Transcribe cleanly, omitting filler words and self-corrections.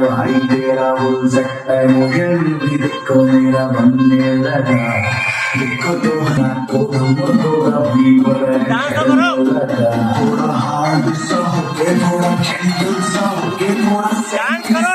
भाई तेरा बोल सकता है मुझे भी देखो मेरा बनने लगा देखो तो हाथों को अभी लगा थोड़ा हार्ड सा होके थोड़ा खेल सा होके थोड़ा